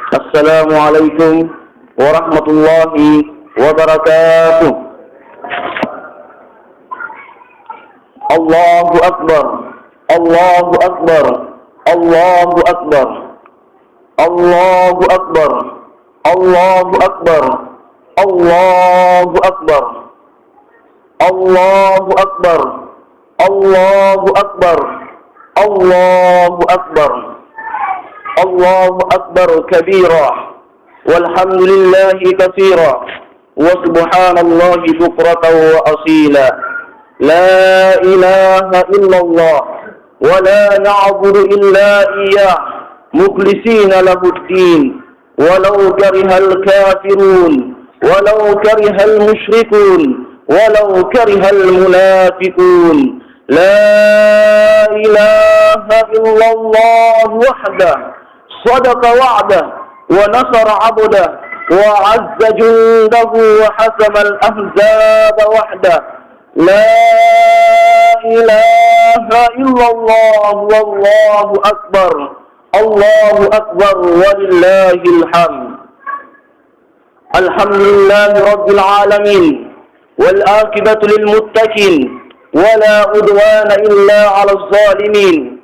Assalamualaikum warahmatullahi wabarakatuh. Allahu Akbar, Allahu Akbar, Allahu Akbar, Allahu Akbar, Allahu Akbar, Allahu Akbar, Allahu Akbar, Allahu Akbar, Allahu Akbar, Allahu Akbar kabira, walhamdulillahi katsira, wa subhanallahi bukratan wa asila. La ilaha illallah wa la na'budu illa iyyah mukhlishina lahuddin walau karihal kafirun walau karihal musyrikun walau karihal munafiqun. La ilaha illallah wahdah sadaqa wa'dah wa nasara 'abdah wa 'azza jundahu wa hasama al-ahzaba wahdah. La ilaha illallah wallahu akbar. Allahu akbar walillahil hamd. Alhamdulillahi rabbil alamin wal aqibatu lil muttaqin wala udwana illa 'alal zalimin.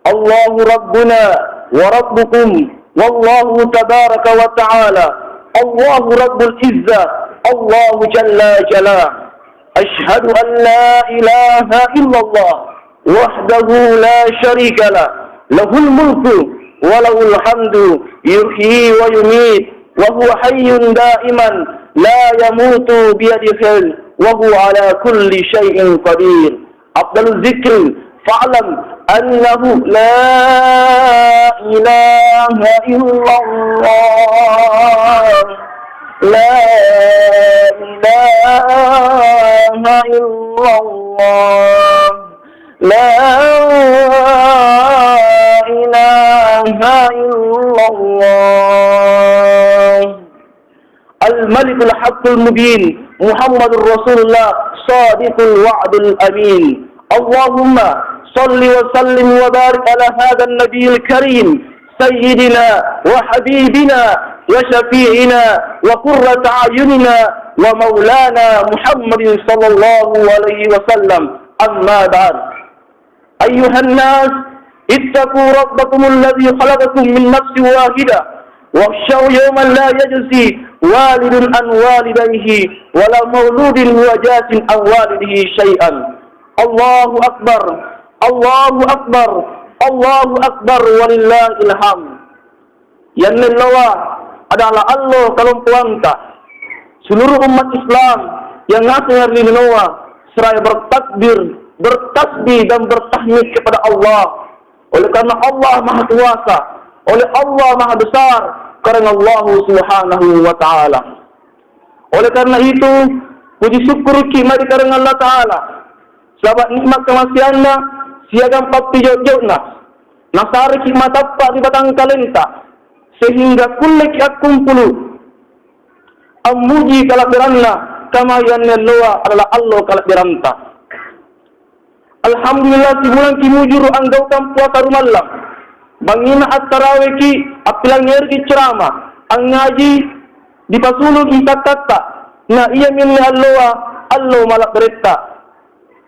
Allahu rabbuna wa rabbukum wallahu tabaraka wa ta'ala. Allahu rabbul izzah, Allahu jalla jalaluhu. أشهد أن لا إله إلا الله وحده لا شريك له له الملك وله الحمد يحيي ويميت وهو حي دائما لا يموت بيده وهو على كل شيء قدير. أفضل الذكر فاعلم أنه لا إله إلا الله. لا إله إلا الله. لا إله إلا الله. الملك الحق المبين محمد رسول الله صادق الوعد الأمين. اللهم صل وسلم وبارك على هذا النبي الكريم سيدنا وحبيبنا وشفيعنا وقرة أعيننا ومولانا محمد صلى الله عليه وسلم. أما بعد، أيها الناس اتقوا ربكم الذي خلقكم من نفس واحدة واخشوا يوما لا يجزي والد عن والديه ولا مولود هو جاز عن والده شيئا. الله أكبر، الله أكبر، الله أكبر walillahil hamd. Yang menawa adalah Allah kalung puangka seluruh umat Islam yang ngasih hari menawa seraya bertakbir, bertasbih dan bertahmid kepada Allah. Oleh karena Allah Maha Kuasa, oleh Allah Maha Besar, karena Allah Subhanahu wa Ta'ala. Oleh karena itu, puji syukur kita karena Allah Ta'ala. Sahabat nikmat kemasianna siaga 4 jauh-jauhna. Nasari hikmat apa di batang kalenta sehingga kullek kumpulu amuji kalabiranna kama yanna loa adalah Allah kalabiranta. Alhamdulillah si bulan ki mujur anggau kam puasa rumallam bangina at-tarawih ki apilang ki ceramah ang ngaji di pasulog itat-tata na iya minna Allah malak berita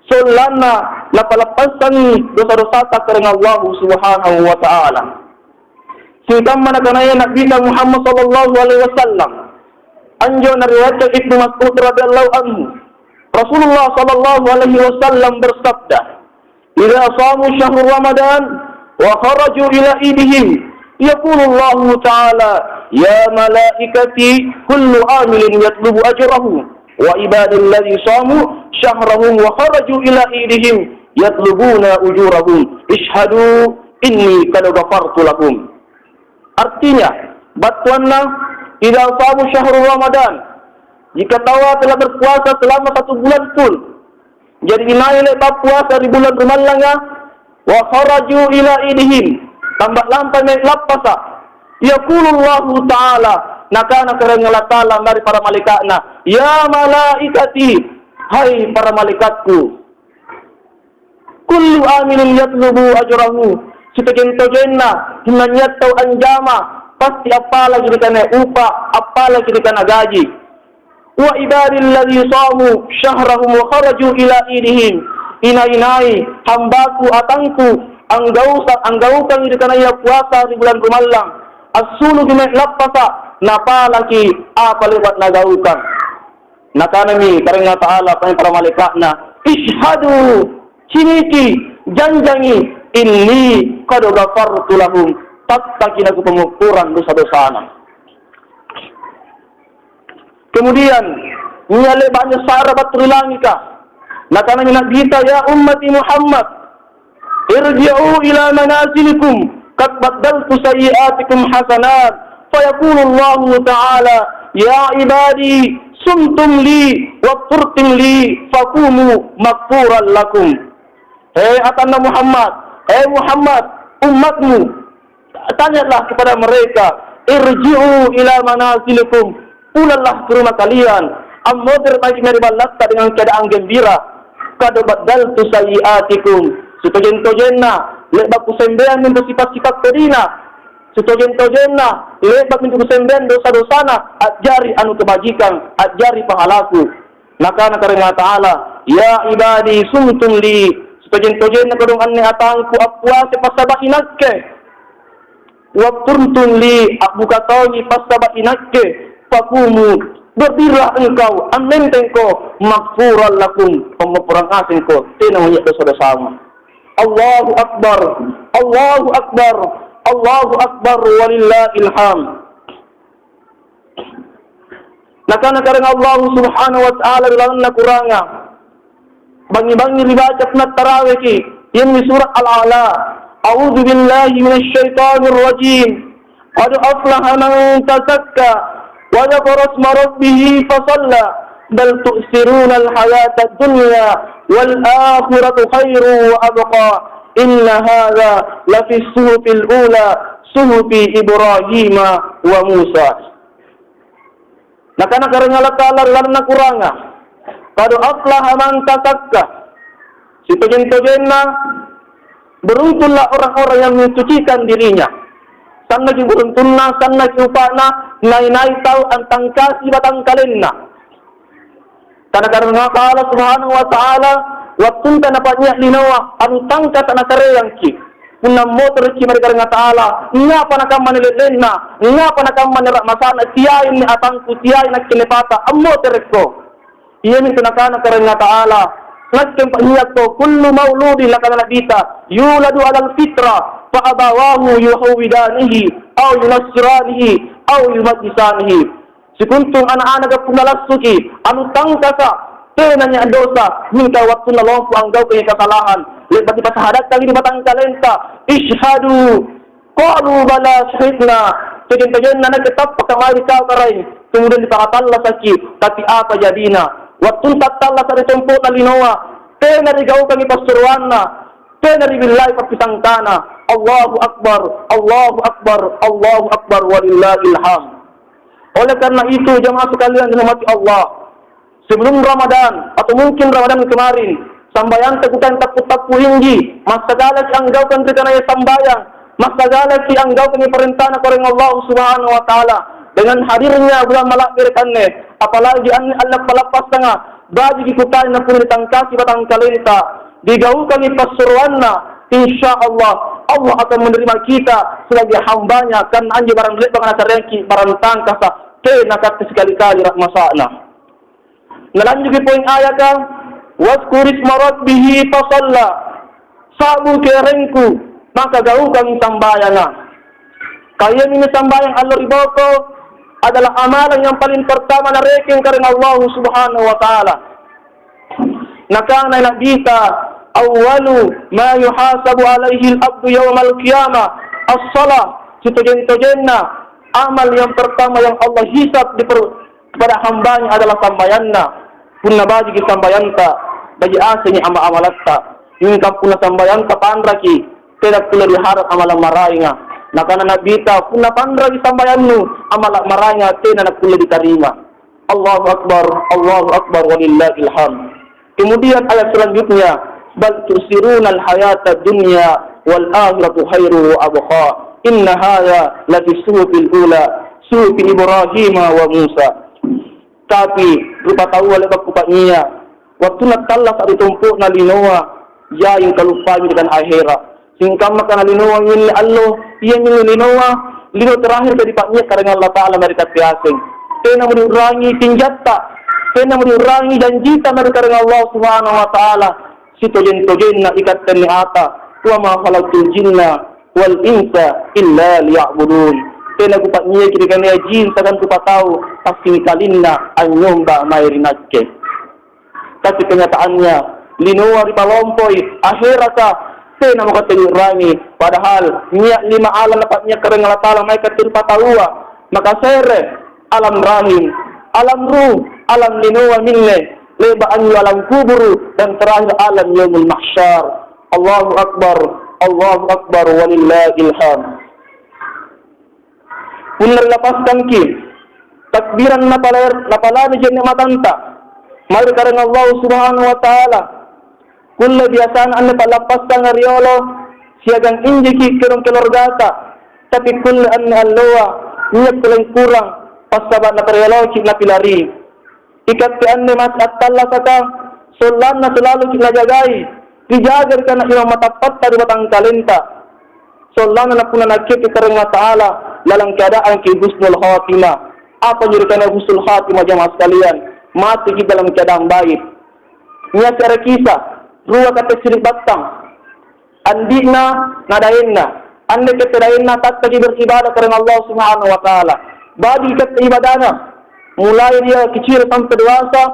solana lapalapasan dosa-dosa tak karena Allah Subhanahu wa Ta'ala. Singkam mana kanaya Nabi Muhammad sallallahu alaihi wasallam. Anjo na riwayat Ibnu Mas'ud radhiyallahu anhu. Rasulullah sallallahu alaihi wasallam bersabda, "Idza shamu syahrul Ramadan wa kharaju ila idihim, yaqulu Allah Ta'ala, ya malaikati kullu amilin yatlubu ajrahu wa ibadil ladzi shamu syahrahum wa kharaju ila idihim yatlubuna ujurahum ishhadu inni qad ghafartu lakum." Artinya, batuanna idza shamu syahrul Ramadan, jika tawa telah berpuasa selama 1 bulan full, jadi dinaik puasa di bulan Ramadhan, wa kharaju ila idihim, tambah lampai naik lapasa, yaqulullahu ta'ala, nakana karena Allah Ta'ala dari para malaikatna, ya malaikati, hai para malaikatku, kullu amilin yatlubu ajrahu, sitakin tojenna hinanyat tau anjama pasti apa lagi dikana upah, apa lagi dikana gaji. Wa ibadil ladzi shamu syahrahum wa kharaju ila idihim. Inai hambaku atangku anggau kang dikana ya puasa di bulan Ramadan. As-sulu bima lapasa napa lagi apa lewat nagaukan. Nakanami karena ta'ala para malaikatna ishhadu ciniki janjangi inni qad ghafartu lahum tattakin aku pengukuran dosa-dosana. Kemudian nyale banyak sahabat terulangika. Nakanami nabita ya ummati Muhammad irji'u ila manazilikum qad baddaltu sayyi'atikum hasanat fayaqulu Allah ta'ala ya ibadi sumtum li wa turtim li fakumu maghfuran lakum. Hei atanna Muhammad, hei Muhammad, umatmu, tanyalah kepada mereka, irji'u ila manazilikum, pulanglah ke rumah kalian, ammodir bagi meribalatta dengan keadaan gembira, kad baddaltu sayyi'atikum, sitojen-tojenna, lebak kusembean minta sifat-sifat pedina, sitojen-tojenna, lebak minta kusembean dosa-dosana, ajari anu kebajikan, ajari pahalaku. Maka karena ta'ala, ya ibadi sumtum li, sitojen-tojenna kadung anne atangku apuase pasaba inakke, wakturtum li abukatawi pasaba inakke, fakumu, berdirilah engkau, amentengko, maghfuran lakum, pengapuran asingko, tinang banyak dosa-dosamu. Allahu Akbar, Allahu Akbar, Allahu Akbar, walillahil hamd. Nakana karena Allah Subhanahu wa taala dalam kuranga. Bangi-bangi dibaca sunat tarawih ki, yang di surat Al-A'la. A'udzu billahi minasy syaithanir rajim. Qad aflaha man tazakka wa dzakara isma rabbih fa shalla bal tu'siruna al-hayata ad-dunya wal akhiratu khairu wa abqa. Inna hadza la fi suhufil ula suhufi Ibrahim wa Musa. Nakana karena Allah Ta'ala larna kuranga. Qad aflaha man tazakka. Si tojen-tojenna beruntunglah orang-orang yang mensucikan dirinya. Sanna ki beruntunna, sanna ki upana, nai-nai tahu antang kasih batang kalenna. Karena Allah Subhanahu wa taala waktu tanapanya linawa anu tangkat anakare ki. Punna motor ki mereka dengan taala, ngapa nakam manilena, ngapa nakam manirak masana tiai ni atangku tiai nak kinepata ammo terko. Iya min tunakana karena taala. Nakem paniyak to kullu mauludin lakana nabita yuladu alal fitra fa abawahu yuhawidanihi aw yunasiranihi aw yumajisanihi. Sikuntung anak-anak punalasuki anu tangkasa tenanya dosa minta waktu nalompu anggau kaya kesalahan lebat di pasahadat kali di batang kalenta ishhadu qalu bala syahidna tegen-tegen nana ketap pakamari kau karai kemudian dipakatalla sakit tapi apa jadina waktu tatalla sa tempo na linoa tena digau kami pasurwana tena dibillahi papisangkana Allahu Akbar Allahu Akbar Allahu Akbar walillahil hamd. Oleh karena itu jemaah sekalian dirahmati Allah, sebelum Ramadan atau mungkin Ramadan kemarin sambayang tegukan takut-takut hinggi masagala ki anggau kan terkena sambayang masagala ki anggau kan perintah koreng Allah Subhanahu wa taala dengan hadirnya bulan malakir kanne apalagi an Allah palapas tengah bagi dikutai na pun ditangkasi batang kalenta digau kami pasurwanna insyaallah Allah akan menerima kita sebagai hambanya kan anji barang lek bang nasareki barang tangkasa ke nakat sekali-kali rahmasana. Nalanjuti poin ayat ka waskuris marabbihi fasalla sabu kerengku maka gau kami sambayana kaya ini sambayang Allah riboko adalah amalan yang paling pertama na reking karena Allah Subhanahu wa taala. Nakana nabita awwalu ma yuhasabu alaihi al-abdu yawmal qiyamah as-salah sitojen-tojenna amal yang pertama yang Allah hisab kepada hambanya adalah sambayanna punna bagi sambayanta bagi asanya amba amalatta ingkang punna sambayanta pandraki tidak pula diharap amalan marainga nakana nabita punna pandraki sambayannu amalan marainga tidak pula diterima. Allahu Akbar walillahil hamd. Kemudian ayat selanjutnya bal tusiruna al-hayata dunya wal akhiratu khairu wa abqa. inna hadza la fi suhufil ula, suhufi Ibrahim wa Musa. Tapi rupa tahu oleh bakupanya waktu nak talak sa ditumpuk na linoa ya yung kalupaan dengan akhirat. Singkam makan linoa min Allah, iya min linoa lino terakhir dari paknya karena Allah Taala mereka asing. Kena mengurangi tinjata, kena mengurangi janji mereka karena Allah Subhanahu wa taala. Sitojen-tojen na ikat niata, wa ma khalaqtul jinna wal insa illa liya'budun. Kena kupatnya kira kena jin sakan kupa tahu pasti kalinna anyomba mairinake. Tapi kenyataannya linoa di palompoi akhirata kena mo katengurangi padahal niat lima alam dapatnya karena Allah Taala mereka tanpa tahu maka sere alam rahim, alam ruh, alam linoa minne, leba anyu alam kubur dan terakhir alam yaumul mahsyar. Allahu Akbar walillahil hamd. Punar lepaskan ki takbiran napalani jenna matanta. Mari karena Allah Subhanahu wa taala. Kullu biasaan anda palapaskan ngariolo siagang injiki kerong keluargata. Tapi kullu anna alloa niat kurang pasabat na periologi na pilari. Ikat ke anda mas at-talla kata solan na selalu kita jagai. Dijaga kana imam matapat tadi batang talenta. Solan na puna nakit karena Ta'ala dalam keadaan ki husnul khatimah. Apa jadi kana husnul khatimah jamaah sekalian? Mati kita dalam keadaan baik. Nya cara kisah ruwa kata sirik batang. Andina nadainna. Anda ketadainna tak tadi beribadah karena Allah Subhanahu wa taala. Bagi kata ibadahnya mulai dia kecil sampai dewasa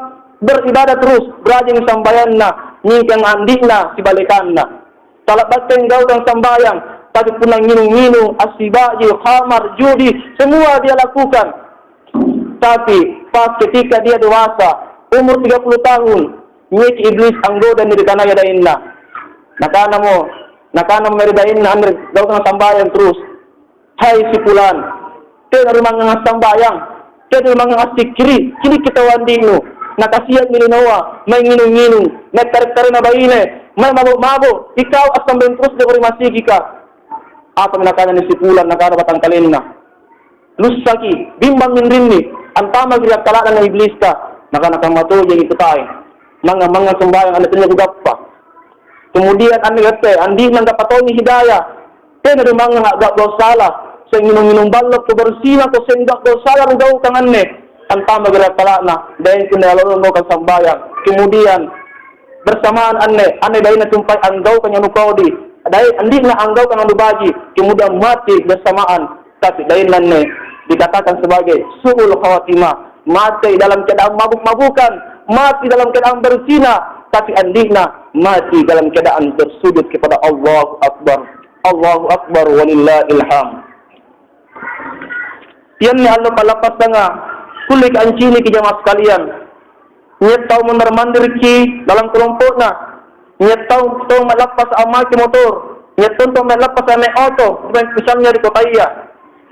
beribadah terus berajin sambayanna nyingkang andikna sibalikanna talak bateng gaudang sambayang tapi punang nginu-nginu asibaji khamar judi semua dia lakukan. Tapi pas ketika dia dewasa umur 30 tahun nyik iblis anggoda ni dikanaya dainna nakana mo meridainna amir gaudang sambayang terus hai si fulan kena rumah ngas sambayang, kena rumah ngas kiri kita wandinu, nakasiat milinoa, may nginu-nginu, nagtarik-tarik na baine, may mabuk-mabuk, ikaw asam terus na kurimasi ka. Apa nakana ni sipulan, nakana batang kalina. Lusaki, bimbang min rinni, ang tama kaya kalaan ng iblis ka, nakana kang matuloy ito tayo. Mga sambayang, ano niya gugapa. Kemudian, ano gate, andi nang kapatong ni hidayah, kena rumah nga salah. Sa minum balok kebersina ko sendak ko salar daw kanganne ang tama gerak talana dahil kinalolo mo sambayang kemudian bersamaan anne dahil natumpay ang daw kanya nukodi dahil andi na ang daw kanya nubaji kemudian mati bersamaan tapi dahil nanne dikatakan sebagai suul khawatimah mati dalam keadaan mabuk-mabukan mati dalam keadaan berzina tapi andi na mati dalam keadaan bersujud kepada Allahu Akbar walillahil hamd. Yan ni Allah palapas na nga kulik ang chini ki jamaah sekalian. Nyet tau menermandir ki dalam kelompok na. Nyet tau malapas ama ki motor. Nyet tau malapas ame auto. Misalnya di kota iya.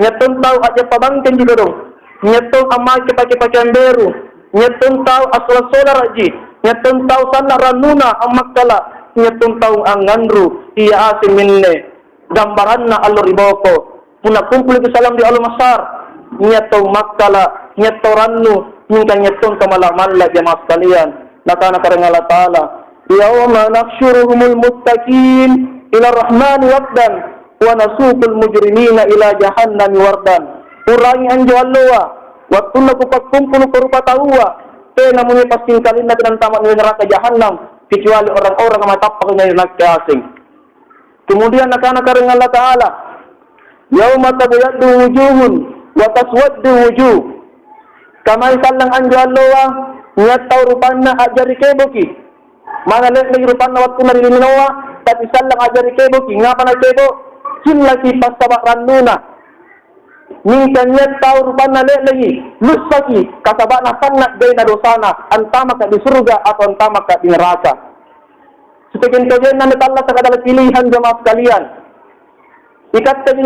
Nyet tau aja pabangkan juga dong. Nyet tau ama ki pakai-pakaian baru. Nyet tau asal solar aji. Nyet tau sana ranuna ang makkala. Nyet tau ang ngandru iya asin minne. Gambaran na Allah riboko. Puna kumpul ke salam di Allah masar. Nyatau makkala, nyatau rannu, nyingkang nyatau kamalak-malak jamaah sekalian. Nakana karena Allah Ta'ala. Yawma nakshuruhumul muttaqin ila rahmani wabdan wa nasukul mujrimina ila jahannam wardan. Urangi anjo Allah. Waktu na kupagkumpul ko rupa tawa. Kaya namun pasting kalin na pinantaman ng neraka jahannam. Kecuali orang-orang yang matapak ng neraka asing. Kemudian nakana karena Allah Ta'ala. Yauma tabyaddu wujuhun wa taswaddu wujuh. Kamay salang anjo Allah nyataw rupanna ajari keboki. Mana lek rupanna waktu narilinawa tapi salang ajari keboki ngapa na kebo kinlaki pasabak ranuna. Minkan nyataw rupanna lek lagi lusaki kasabak na sanat day na dosana antama ka di surga atau antama ka di neraka. Sebagian na natala sa kadalang pilihan jamaah sekalian. Ikat tadi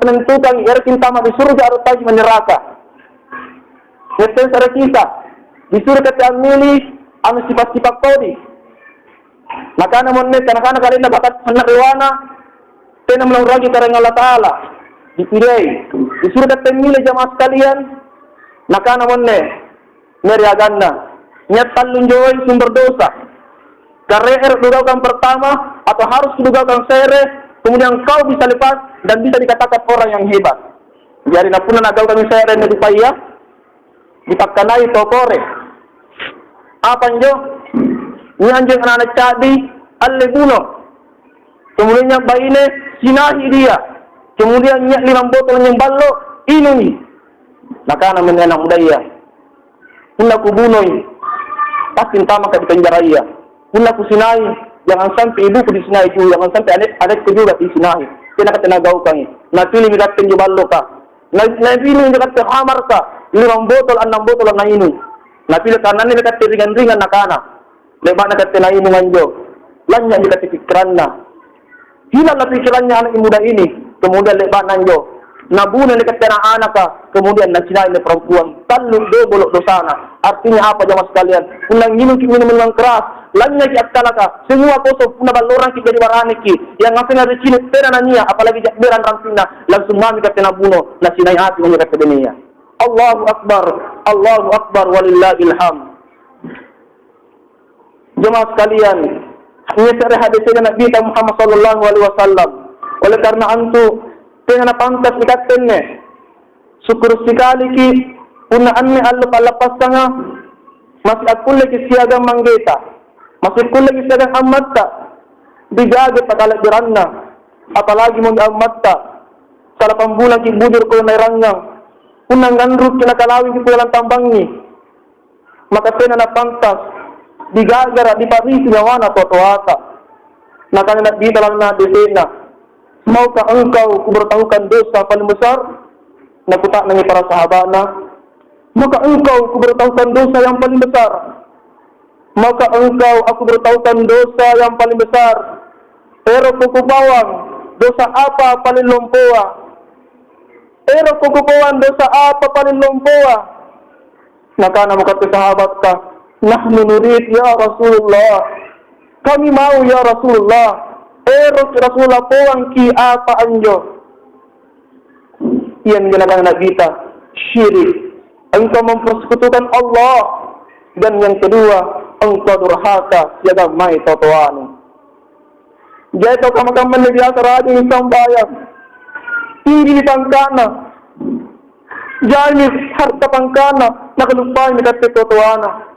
penentukan irakin tama di surga atau tadi neraka. Ngetes ada kisah di surga yang milih anu sifat-sifat tadi. Maka namun ne kana kalian dapat hendak rewana tena meluragi karena Allah Taala. dipilih, disuruh kata milih jamaah sekalian, nakana monne, meriaganna, nyat talun joy sumber dosa, karir dugakan pertama atau harus dugakan sere, kemudian kau bisa lepas dan bisa dikatakan orang yang hebat. Jadi napuna nagaw kami sere na dipaya, dipakkanai tokore. Apa njo? Nyanjeng anak cadi, allebuno. Kemudian yang baine sinahi dia. Kemudian nyak 5 botol yang ballo inumi. Nakana men anak muda iya. Puna ku bunoi. Pasti tama ka di penjara iya. Puna ku sinai, jangan sampai ibu ku disinai juga, jangan sampai adikku juga disinahi. Kena kata nagaw kami. Napili mi katen ballo ka. Napili mi katen hamar ka. 5 botol, 6 botol na inum. Napili kanan ni katen ringan-ringan nakana. Lebat na katen na inum anjo. Lanya di katen pikiran na. Hilang na pikirannya anak muda ini. Kemudian lebat nanjo, nabunan dekat tanah anak ka, kemudian nasinai ni perempuan, talung bolok dosana. Artinya apa jamaah sekalian? Unang minum minuman keras, lanya ki akala ka, semua kosong puna balorang ki dari barani ki, yang ngapain ada cini pera nania, apalagi jakberan rampina, langsung mami kata nabuno, nasinai hati mengira ke dunia. Allahu Akbar, walillahil hamd. Jamaah sekalian, ini seri hadisnya Nabi Muhammad sallallahu alaihi wasallam. Oleh karena antu pengen pantas ikatenne syukur sekali ki una anne Allah palapas nga masih akulle ki siaga manggeta masih kulle ki siaga amatta dijaga pagala diranna apalagi mo amatta sala pambulan ki budur ko na rangang unang ngandruk kinakalawin ki pulang tambangi maka pengen pantas digagara di parisi ngawana totoata nakana di dalam na desena. Maukah engkau kubertahukan dosa paling besar? Nakutak nangi para sahabatna. Maka engkau kubertahukan dosa yang paling besar. Maka engkau aku bertahukan dosa yang paling besar. Pero kukupawang dosa apa paling lompoa? Pero kukupawang dosa apa paling lompoa? Nakana kata sahabat ka, nahnu nurid ya Rasulullah. Kami mau ya Rasulullah. Pero Rasulullah poang ki apa anjo? Yang ginagawa kita syirik. Engkau mempersekutukan Allah. Dan yang kedua, engkau durhaka siaga mai totoanu. Jadi kamu biasa raja isang bayang. Tinggi di pangkana. Jadi harta pangkana nakalupay ni kate totoana.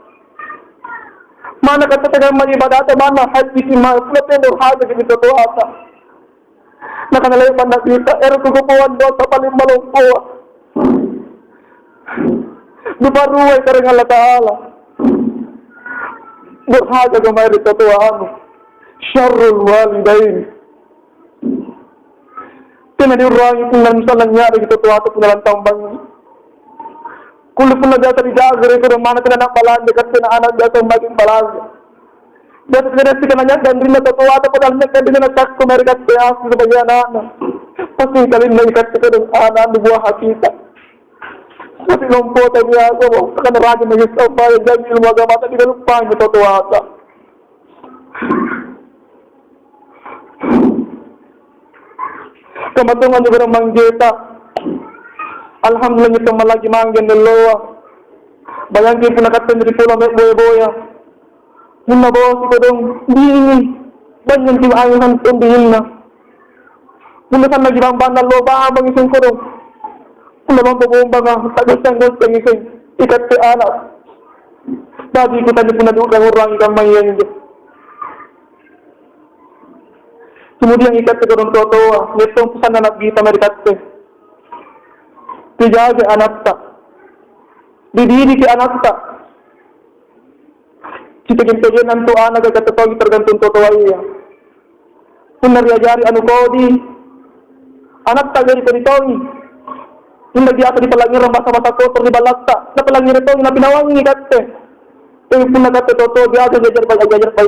Mana kata tegang magibadata mana hati si mauplatendo haja kini totoata. Nakanalay pandakita ero kukupuan dosa paling malungkuwa. Duparuay ka rin Allah Ta'ala. Berhaga gamay rin totoano. Syarrul walidain. Tinadiurang kung nangyari nangyari ito totoata pinalang tambang. Kulit pun nagata di jagre ko ng mana kena balanda kasi na anak jatuh maging balanda. Dati kena si kananya dan rin natutuwa ta padahal niya kaya na nagsak ko marikat kaya sa bagian anak. Pasti kalin na ikat ko ng anak ng buah hakita. Kasi nung po tayo niya ako, saka naragin na yung sabay, dyan yung mga mata, di ka lupang natutuwa ta. Kamatungan juga ng manggeta. Alhamdulillah ito malagi manggan ng loa. Bayangin po nakatan rin po lang boya-boya. Yung nabawas ko dong, diingin. Banyan yung ayahan itong dihin na. Kung nasan nagibang ng loa, habang isang ko dong. Kung naman pabumba nga, tagas-tagas kang isang ikat si anak. Dati ko tayo po nadukang urang ikang mayan dyan. Kemudian ikat ko dong totoa. Itong pesan na nabita merikate. Dijaga anak tak, dididik anak tak. Kita kintujuan nanto anak agad totoo tergantung totoo iya. Kung nariajari anu kodi, anak tak dari teritoy. Kung nagyasa di palangir ang masa-masa kotor di balakta, na palangir ito, na pinawangi kate. Kung nagkate totoo, diaga gajar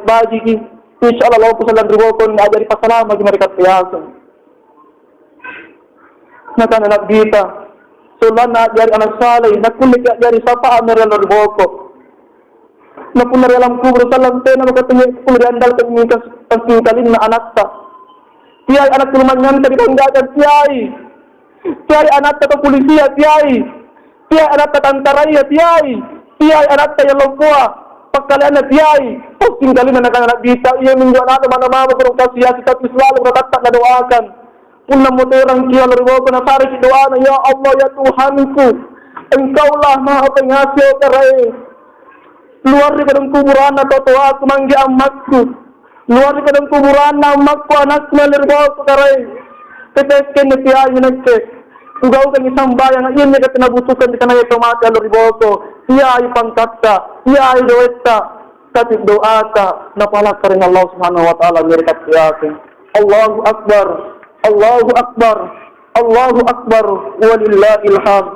baji ki. Insya Allah po sa landribokon, ajari pasalama di marikat piyasan. Nakananak dita. Sulan na jari anak salay, nakulik jari sapa ameral boko. Napun dari alam kubur salam tena makatanya kubur andal kemikas pasingkalin na anak ta. Tiay anak tuluman nyan tadi kanggagan tiay. Tiai anak ta polisi ya tiai. Tiai anak ta tentara ya tiai. Tiai anak ta yang lokoa. Pakalian na tiai. Posting kali na anak bisa. Ia minggu anak mana-mana kurang kasih tapi selalu berkata na doakan. Punna mo terang kia lariwo ko na sari ki doa na ya Allah ya Tuhanku. Engkaulah maha pengasih karai. Luar di dalam kuburan atau tua aku manggi amakku. Luar di dalam kuburan amakku anak melirbawa karai. Tetesken na tiai nagke. Ugaw kang isang bayan na iyan niya katinabutukan di kanaya tumati alaribawa ko. Iya ay pangkata. Iya ay doeta. Katip doa ka. Napalak ka rin Allah subhanahu wa ta'ala. Mirikat siyakin. Allahu Akbar. Allahu Akbar. Allahu Akbar. Walillahil hamd.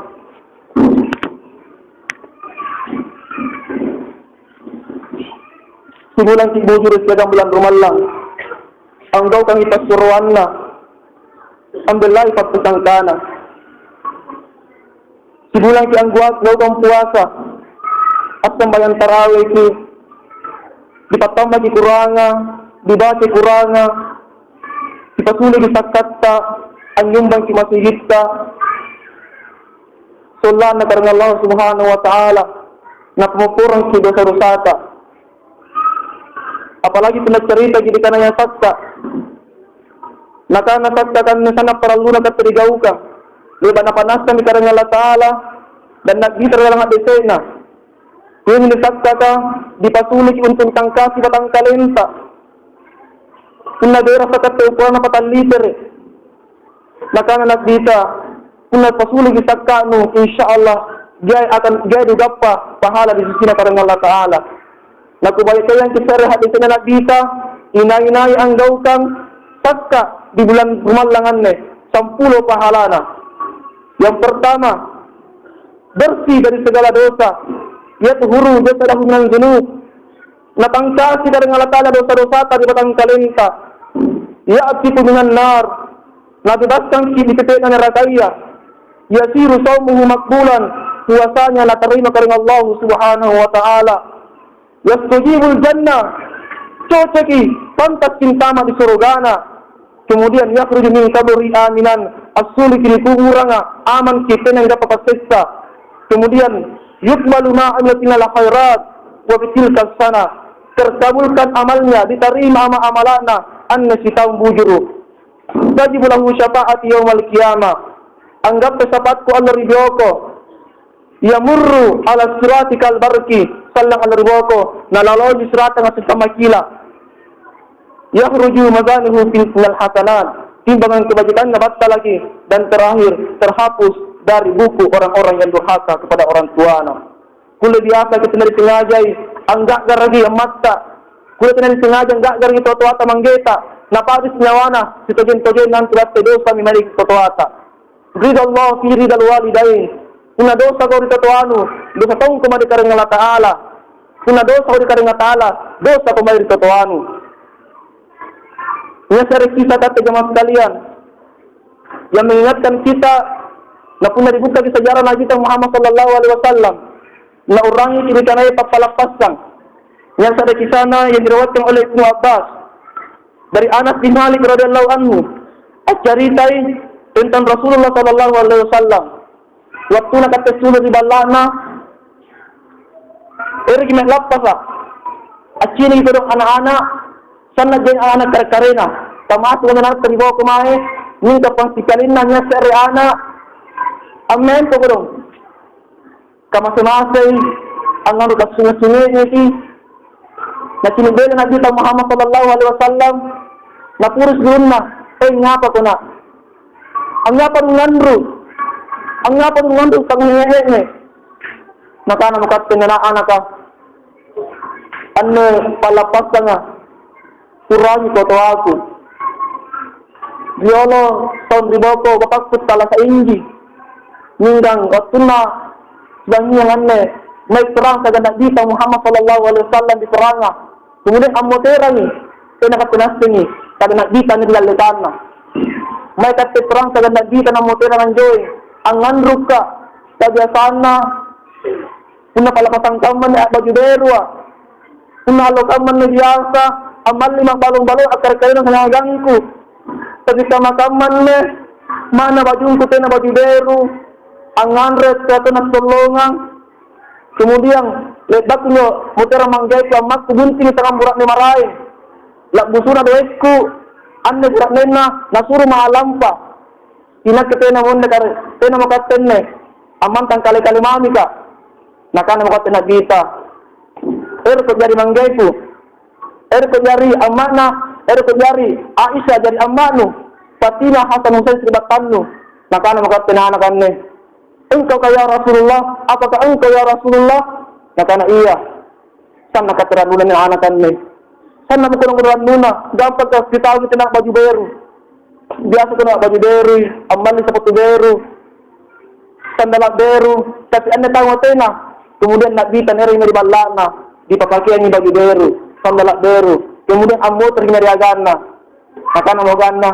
Simulan si bujur siagang bulan rumalang. Ang daw kang ipasuruan na. Ang belay pagpusangka na. Simulan si ang guwag daw kang puwasa. At sambayan tarawih ki. Di patama ki kuranga. Di basi kuranga. Di pasulig isakat ta. Ang yumbang ki masigit ta. Sulan na karang Allah subhanahu wa ta'ala. Na pumupurang si dosa-dosata. Apalagi pinagcerita gini ka na yung sakta. Nakasakta kan sana paralu na katerigaw ka. Diba napanas kami karang Allah Ta'ala dan nagbitar lang at esena. Yung nisakta ka, di pasulik untong tangkasi batang kalenta. Kung nagera sa kateupuan na pataliter. Nakana nagbita, kung nagpasulik isakta no, insyaAllah, gaya dugap pa, pahala di sisi na karang Allah Ta'ala. Nakubaya kayang kisara hati na nabita, inay-inay ang daw kang sakka di bulan rumalangan 10 pahala na. Yang pertama, bersih dari segala dosa. Yathuru dosa lahum ng junub. Natangkasi dari Allah Ta'ala dosa-dosa tadi batang kalenta. Ya'atiku minan nar. Nabibaskan kibititik na nerakaya. Yasiru sawmuhu makbulan. Puasanya natarima karing Allah subhanahu wa ta'ala. Yastujibul jannah. Coceki pantas cintama di surgana. Kemudian yakhruju min kaburi aminan. As-sulik ini kuburanga. Aman kita yang dapat pasesta. Kemudian yukmalu ma'amilatina la khairat. Wa bitilka sana. Terkabulkan amalnya. Diterima amalana. Anna sitawang bujuru. Wajibulahu syafa'ati yawmal qiyamah. Anggap kesapatku Allah ridhoko. Yamurru ala sirati kal barki. Sallang Allah ridhoko. Nalaloji sirata nga sa makila. Yakhruju mazanihu minal hasanat. Timbangan kebajikan na batta lagi. Dan terakhir terhapus dari buku orang-orang yang durhaka kepada orang tuanya. Kula biasa kita nari sengajay. Anggak garagi ang mata. Kula tinari sengajay anggak garagi totoata manggeta. Napadis nyawana. Sitogen-togen ng tulat dosa mimarik totoata. Ridha Allah fi ridha walidain. Kuna dosa ko rito toano. Dosa taong kumari karang Allah Ta'ala. Kuna dosa ko rito karang Allah Ta'ala. Dosa kumari rito toano. Ini seri kisah kata jemaah sekalian yang mengingatkan kita na puna dibuka di sejarah Nabi kita Muhammad sallallahu alaihi wasallam na orang ini dikanai papalapasang yang seri kisah yang diriwayatkan oleh Ibnu Abbas dari Anas bin Malik radhiyallahu anhu ceritai tentang Rasulullah sallallahu alaihi wasallam waktu nak kata sudah di balana ergi melapasa acini itu anak-anak sana jeng anak karena tamat dengan terbawa kemai minta pangsikalin nanya seri anak amen to gurung kamasmasay ang ano kasunod-sunod niti na sinibela Nabi Muhammad sallallahu alaihi wasallam na puros gurun na ngapa ko na ang ngapa ngandro kang hingahe nakana makateng na anak ka ano palapas nga kurangi koto aku. Diolo tahun riboko kapakut tala sa inji. Ninggang waktu na bangi yang aneh. May terang sa ganda dita Muhammad sallallahu alaihi wasallam di peranga. Kemudian amotera ni. Kaya nakapinas ni. Sa ganda dita ni dilalitan na. May kati terang sa ganda dita na amotera ng Joy. Ang nandruk ka. Sa biasaan na. Una palapasang kaman ni baju derwa. Una alokaman ni biasa. Amal 5 balong-balong akar kayo ng hangangku. Pag isama kaman ni, mana bajungku tena baju beru, angandres kata nak tolongan. Kemudian ledak nyo mutera manggai amat kubunting tengah burak ni marai. Lak busuna doesku, ane burak nena nasuru maalampa. Ina ketena monde kare, tena makatenne. Aman tang kali-kali mami ka. Nakana makatena kita. Ko jari manggaiku. Ko jari amakna, ko jari Aisyah jari amaknu. Fatimah Hasan Husain seribatannu. Nakana makatena anakanne. Engkau ya Rasulullah, apakah engkau ya Rasulullah? Nakana iya. Sana kateran nuna ni anakanne. Sana mukurang nuna, dapat ka kita nak baju baru. Biasa kena baju baru, amali sepatu baru. Sandalak baru, tapi anda tahu tena. Kemudian Nabi tanere di balana, di papakian ni baju baru, sandalak baru. Kemudian ambo terima agana. Nakana mogana,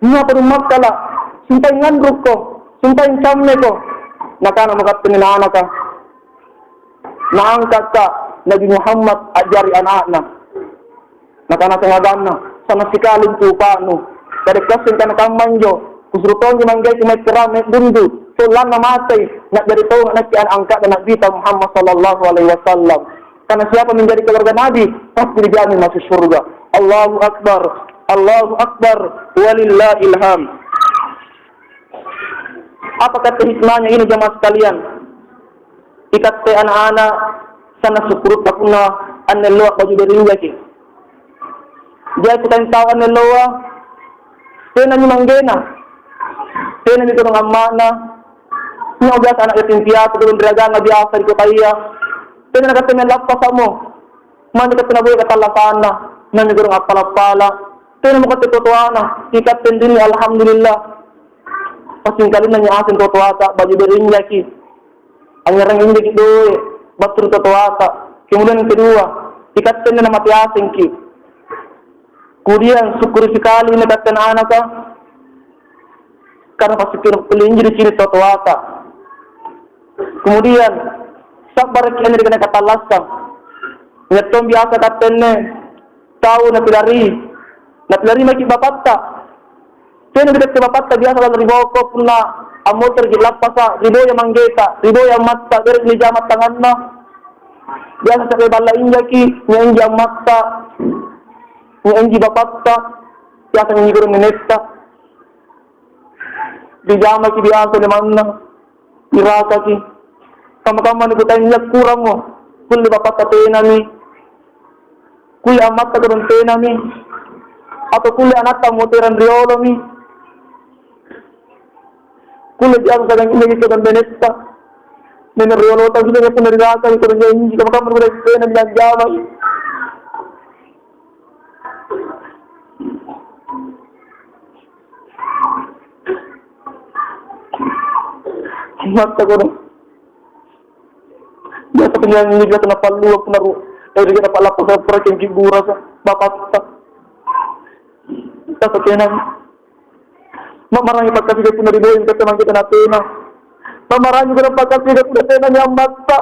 nya perumat kala, sintai ngandruk ko, sintai camne ko. Nakana makatene anaka. Naangkat ka Nabi Muhammad ajari anak-anak. Nakana sengadana, sama sekali tupanu. Dari kasin kana kamanjo, kusruton di manggai kumai keram mek bundu. Tulan na matay, nak jadi tahu nak kian angkat dan Nabi Muhammad sallallahu alaihi wasallam. Karena siapa menjadi keluarga Nabi, pasti dijamin masuk surga. Allahu Akbar, Allahu Akbar, walillahil hamd. Apa kata hikmahnya ini jemaah sekalian? Ikat te anak-anak sana syukur takuna anelloa baju berinjaki. Dia kita tahu anelloa, tena ni manggena, tena ni turun amakna. Ini biasa anak yatim piatu turun deragana biasa di kota iya. Tena kata melapa samo, mana kata naboy kata lapana, nami turun apala-apala. Tena mo kata totoana, ikat tendini alhamdulillah. Pasing kali nanya asin totoata baju berinjaki. Angarang injaki doy, batur totoata. Kemudian yang kedua, ikat tendini na mati asin ki. Kemudian syukur sekali ini kata anak karena pasti pelinjir di sini totoata. Kemudian sabar kian dari kena kata lasam. Nyetom biasa katene tahu na pilari maki bapatta. Kena tidak ke bapatta biasa dalam riboko puna amoter gilap pasa ribo yang manggeta, ribo yang matta dari ni jamat tanganna. Biasa sampai bala injaki nyanyi matta. Nyanyi bapatta biasa nyanyi guru minetta. Di jamak biasa di mana? Dirasa ki. Kama-kama ni kutanya kurang mo. Kuli bapak katena mi. Kuli amat katena mi. Atau kuli anak tamu teran riolo mi. Kuli diang kadang ini kita dan benesta. Nene riolo tak sudah pun dari rasa itu nyanyi. Kama-kama ni kutanya dan jamak. Mata ko dia penyanyi juga kena palu penaruh dari kita pala pasal perken gigura sa bapak kita ketenan mamarangi pakai juga pun dari boy kita mang kita natena mamarangi juga pakai juga pun natena nyambat sa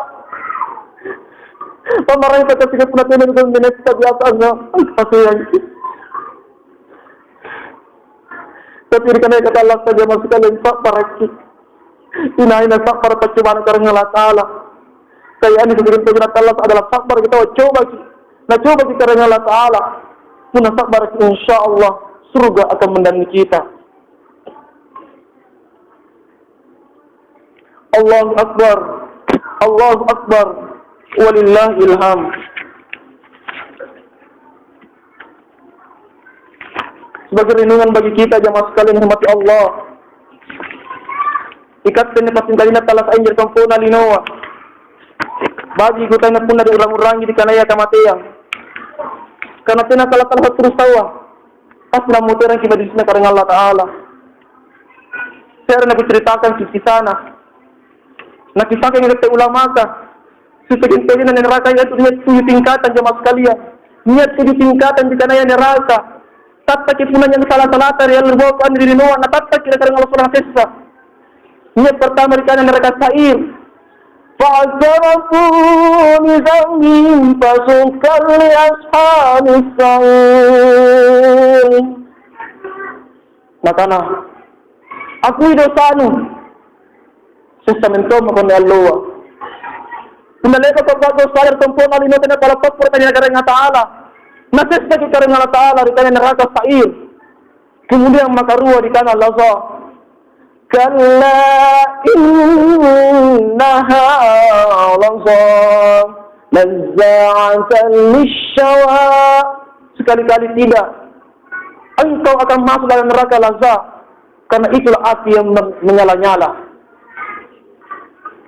mamarangi pakai juga pun natena dengan benesta biasa na pasal tapi dikana kata Allah saja masuk kalian sak paraki inain sak para percobaan karena Allah Taala. Kaya ini sebagian penjerat Allah adalah sabar kita coba kita karena Allah Ta'ala. Punah sabar insya Allah surga akan mendampingi kita. Allahu Akbar, Allahu Akbar, walillahil hamd. Sebagai renungan bagi kita jemaah sekalian hormati Allah. Ikat penepasin kalina talas anjir kampuna linoa. Bagi kita na pun dari orang-orang di kanaya kamatiang. Karena tina kalah terus tawa. Pas namuterang kibadisna karena Allah Ta'ala. Saya nak ceritakan kisah na. Nakisahkan yang kata ulama ka. Susagin-sagin na neraka niya niat 7 tingkatan jemaah sekalian. Niat 7 tingkatan di kanaya neraka. Tatta kipunan yang salah-salata real berbuat diri noa. Natatta kira karena Allah Subhanahu Wa Niat pertama di kanaya neraka sair. فاعترفوا بذنبهم فسحقا لأصحاب السعير. Makana akui dosamu. Testamento mo kon Allah. Kundalay ko pagbago sa tempo na lino na palapag por kanya kareng Taala. Nases na kareng Taala di kanya neraka sair. Kemudian makaruwa di kana Allah. Kalla innaha langsung nazza'atan lisyawa. Sekali-kali tidak. Engkau akan masuk dalam neraka lazat. Karena itulah api yang menyala-nyala.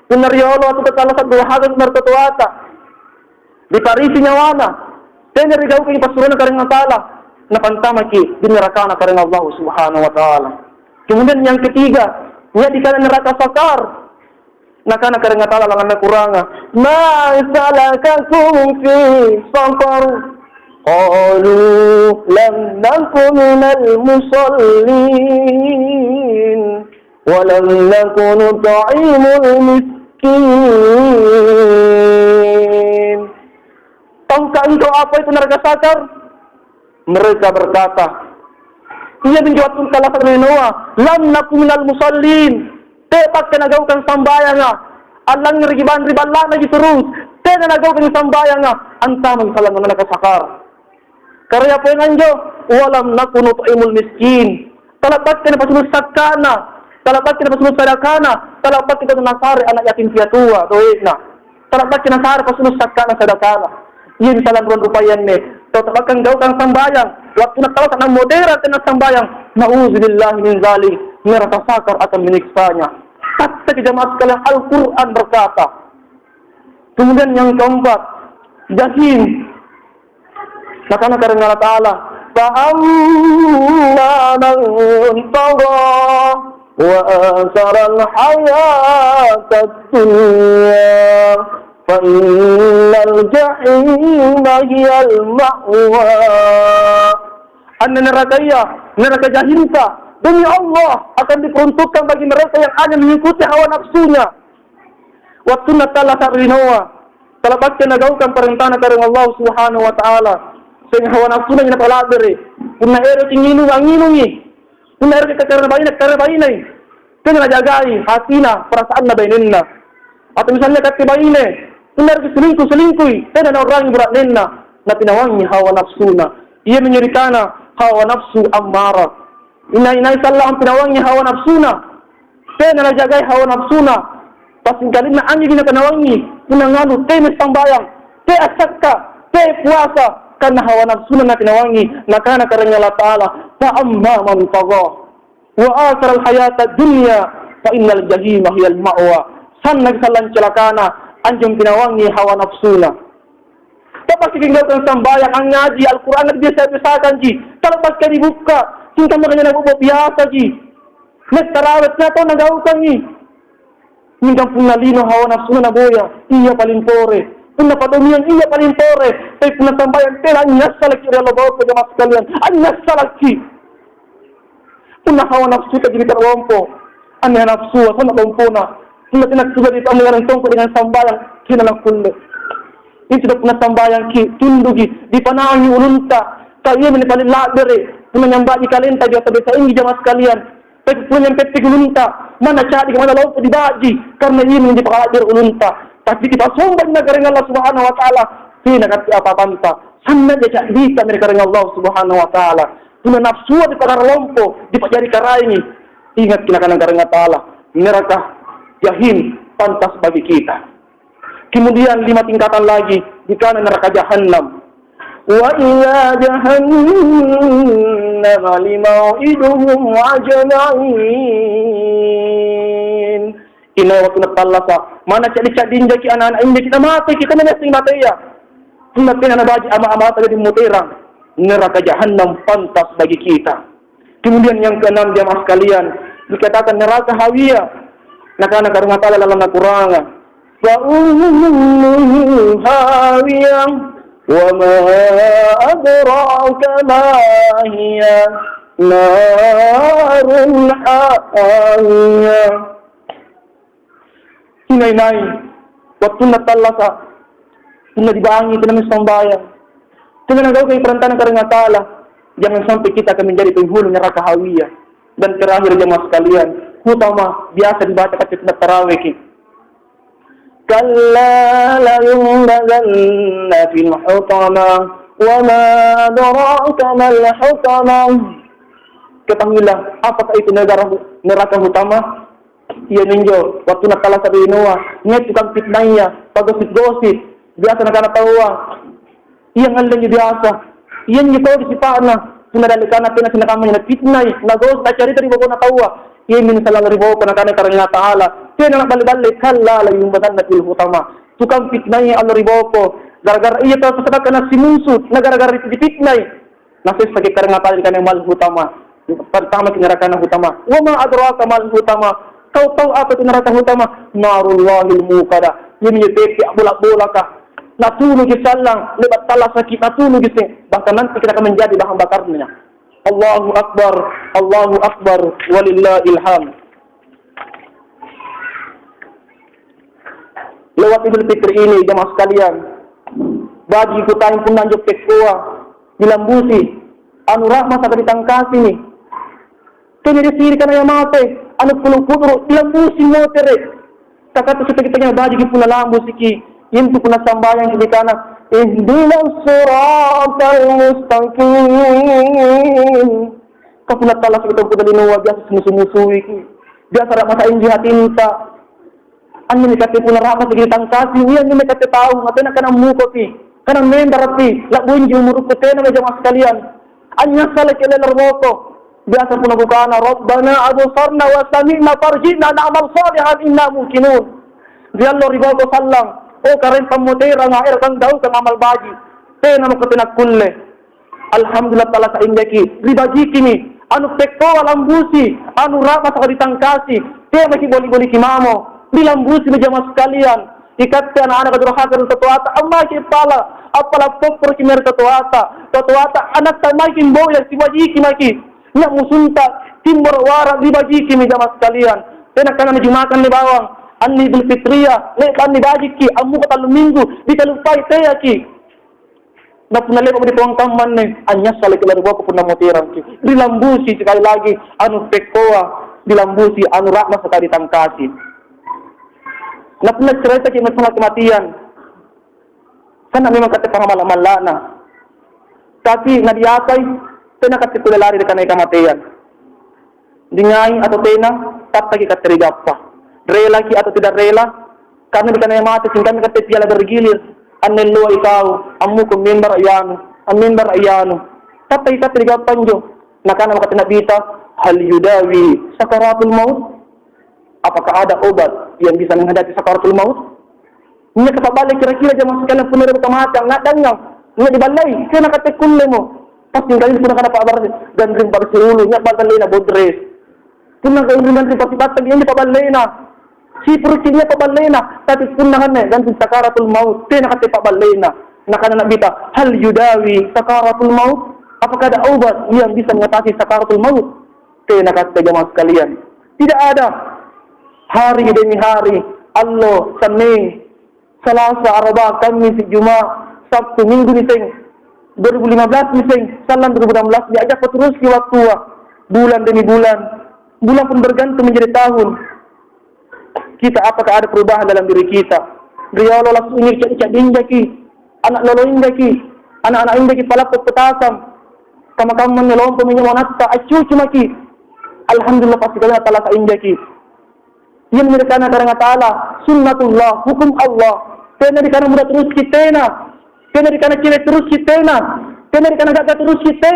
Benar ya Allah, itu katalah sa duhagan mertutuata. Di parisi nyawana. Saya narigaw kayo pasuruan na kareng Taala. Napantama ki, dinneraka na kareng Allah subhanahu wa ta'ala. Kemudian yang ketiga, niya di kana neraka sakar. Nakana kareng Taala langan na kuranga. Ma salakakum fi sakar. Qalu lam naku minal musallin wa lam naku nut'imul miskin. Tahukah engkau apa itu neraka sakar? Mereka berkata, ia menjawab salah satu Noah, lam naku minal musallin. Tepat kenagawkan sambayang alang riban-riban lagi terus. Tena nagawkan sambayang anta magsalang ng neraka sakar. Karya po yung anjo, walam naku nut'imul miskin. Talapat ka na pasunod sakana. Talapat ka na pasunod sadakana. Talapat ka na nasari anak yatim piatua. Doit na. Talapat ka na nasari pasunod sakana sadakana. Iyan salang ruang rupayan ni. Talapat kang gaw kang sambayang. Waktu nagtawas ng moderat na sambayang. Na'uzubillahi min zalik. Neraka sakar akan meniksanya. Kata jamaah sekalian Al-Quran berkata. Kemudian yang keempat, jahim. Nakana kareng Allah Ta'ala, fa'amma man tagha wa asara al-hayata ad-dunya fa innal jahima hiyal ma'wa. Anna neraka jahimka demi Allah akan diperuntukkan bagi mereka yang hanya mengikuti hawa nafsunya. Waktu natala sa rinawa, talabat ka nagawkan perintah na kareng Allah Subhanahu wa Ta'ala. Sehingga hawa nafsu na napalabir Kung naero tinginong ang inungi. Kung naero karabainay. Kung najagai, hati na, perasaan na bainin na. At misalnya katibainay. Kung naero selingkuh. Kaya na orang berat na pinawangnya hawa nafsu na. Ia menyerikana hawa nafsu ammara. Inay salah ang pinawangnya hawa nafsu na. Kaya na najagai hawa nafsu na. Pasingkalin na anyo ginapanawangi. Kung nangano, temes tambayang. Te asaka, te puasa. Karena hawa nafsu na pinawangi, nakana kareng Allah Ta'ala, fa'amma man tagha wa asara al-hayata dunya fa innal jahima hiyal ma'wa. San nagsalan celakana anjung pinawangi hawa nafsu na. Tapos kikinggaw sambayang ang ngaji Al-Quran na biasa-biasakan ji. Talapas ka dibuka, cinta mo kanya nabubo biasa ji. Nagtarawet na to nagawukan ji. Hinggang punalino hawa nafsu na boya, iya palimpore. Kung napatumiyan iya palintore, ay kung nasambayan, tela, anyas salaki rin alabaw ko jamaah sekalian, anyas salaki. Kung nahawa nafsu ka jini karawampo, anya nafsu, asa nakampo na. Kung natinagsuga dito ang mga tungkol dengan sambayang, kinalang kulit. Ini sudah puna sambayang ki, tundugi, di panahon yung ulunta, kaya manipalilabere, kung nanyambaji kalenta, di atabi sa ingi jamaah sekalian, kaya kung nanyampetig ulunta, mana cadi, mana law po di baji, karena ini hindi pakaladir ulunta. Tapi kita sombong na kareng Allah Subhanahu wa Ta'ala. Sina kati apa-apanta. Sana dia cak bisa mereka kareng Allah Subhanahu wa Ta'ala. Tuna nafsuwa di pakaralompo. Di pajari karai ini. Ingat kina kareng Allah Ta'ala. Neraka jahim pantas bagi kita. Kemudian 5 tingkatan lagi. Di kanan neraka jahannam. Wa ila jahannam limau'iduhum ajma'in. Inay waktu natalasa. Mana cak dinjaki anak-anak ini kita mati. Kita menyesing mati ya. Sunat kena nabaji ama-ama tadi mutirang. Neraka jahannam pantas bagi kita. Kemudian yang keenam jamaah sekalian. Dikatakan neraka hawiyah. Nakana karena ta'ala dalam Al-Quran. Fa'ummuhu hawiyah. Wa ma adraka ma hiya. Narun hawiyah. Inay-inay, waktu natalasa, kung nadibangi, ito namin sambayan. Ito na nagawa kayo perintah ng karang Ta'ala, jangan sampai kita akan menjadi penghulu neraka hawiyah. Dan terakhir jamaah sekalian, hutama biasa dibaca ketika tarawih ki. Kalla la yunbazanna fil hutama wa ma adraka mal hutama. Ketahuilah apakah itu neraka hutama? Ia ninjo waktu nakala sabi Noah, nget tukang fitnahnya, pagosip-gosip, biasa nakana tawa. Ia ngalan biasa. Ia nyiko di sipana, sunadalikana pina sinakamanya na fitnah, nagos na charita ri bako na tawa. Ia min salang ri bako nakana karanya taala. Pina nakabalik kalla la yumbadan fil hutama. Tukang fitnahnya Allah ri bako. Gara-gara ia tahu sesakan si musuh, na gara-gara itu fitnah. Nasi sebagai karena taala kan yang mal hutama. Pertama neraka hutama. Wa ma adraka mal hutama. Kau tahu apa itu neraka hutama? Narullahil muqada. Ini menyebeki bolak-bolak kah? Natunu kisalang, lebat talas sakit natunu kising. Bahkan nanti kita akan menjadi bahan bakarnya. Allahu Akbar, Allahu Akbar, walillahil hamd. Lewat Idul Fitri ini jemaah sekalian, bagi kita yang pun lanjut kekua, dilambusi, anu rahmat akan ditangkasi nih. Kini disiri karena yang mati, anu puluh-puluh, dilambusi motere. Kakak itu kita bagi kita pun lambusi ki. Yaitu pun sambayang di kanan. Ihdinas siratal mustaqim. Kapula talas kita pun dari nuwa biasa musuh-musuh iki. Biasa rak masa inji hati minta. Anu ni kate pun rahmat bagi tangkasi, iya ni kate tahu, ngaten kana muko ki. Kana mendar pi, lak bunji umur kutena jamaah sekalian. Anya salah kelel roko. Biasa pun bukan Rabbana absarna wa sami'na farjina na'mal salihan inna mungkinun. Dia Allah riba ko sallam. Oh karen pamutera ngair kang daw kang amal baji. Tena mo katinak kulle. Alhamdulillah taala sa indaki. Ribaji kimi anu pekko lambusi, anu rama sa ditangkasi. Te maki boli-boli kimamo. Dilambusi jamaah sekalian. Ikat anak-anak kadurhaka ng tatuata. Amma ki pala. Apala popor ki mer tatuata. Tatuata anak tamakin boya si waji kimaki. Nya musunta timbor wara dibagi kimi jamaah sekalian. Tena kana jumakan ni bawang anni bil fitriya le kan ni bagi ki amu kata minggu dikalupai taya ki. Na punale ko di tuang tamman ni anya sale kala ko pun motiran ki. Dilambusi sekali lagi anu pekoa dilambusi anu rahma sekali tangkasi. Na punale cerita ki masalah kematian. Kana memang kata pangamalan-malana. Tapi na diatai tena kasi kulalari dekan ay kamatayan. Dingay atau tena, tatagi katerigapa. Rela ki atau tidak rela, kami dekan ay mati, singkami katetiala bergilir. Anelo ikaw, amu kung member ayano, ang member ayano. Tatagi katerigapa nyo. Nakana makatinabita, hal yudawi sakaratul maut. Apakah ada obat yang bisa menghadapi sakaratul maut? Ini kapabalik kira-kira jamaah sekalian punira berkamata, ngadang nga dibalay, kaya nakatikulle mo. Pasti kali pun nak dapat abar dan ring bar siulu nya balai na bodres. Punang kau ring ring pasti batang ini pabalai na. Si perutnya pabalai na, tapi punangan dan sakaratul maut. Tena kata pabalai na. Nakana nak bita hal yudawi sakaratul maut. Apakah ada obat yang bisa mengatasi sakaratul maut? Tena kata jamaah sekalian. Tidak ada. Hari demi hari Allah Senin, Selasa, Arba, Kamis, Jumat, Sabtu, Minggu miseng 2015 miseng, salam 2016 diajak terus ke waktu bulan demi bulan pun bergantung menjadi tahun. Kita apakah ada perubahan dalam diri kita? Dia lolos ini cak dinjaki, anak lolo indaki, anak-anak indaki palapot petasam, kama-kama melompo minyawanata, acu cumaki. Alhamdulillah pasti kalian taala sa indaki. Yang mereka karena taala sunnatullah, hukum Allah. Kena dikana mudah terus kita kena dikana cewek terus kita kena dikana gagak terus kita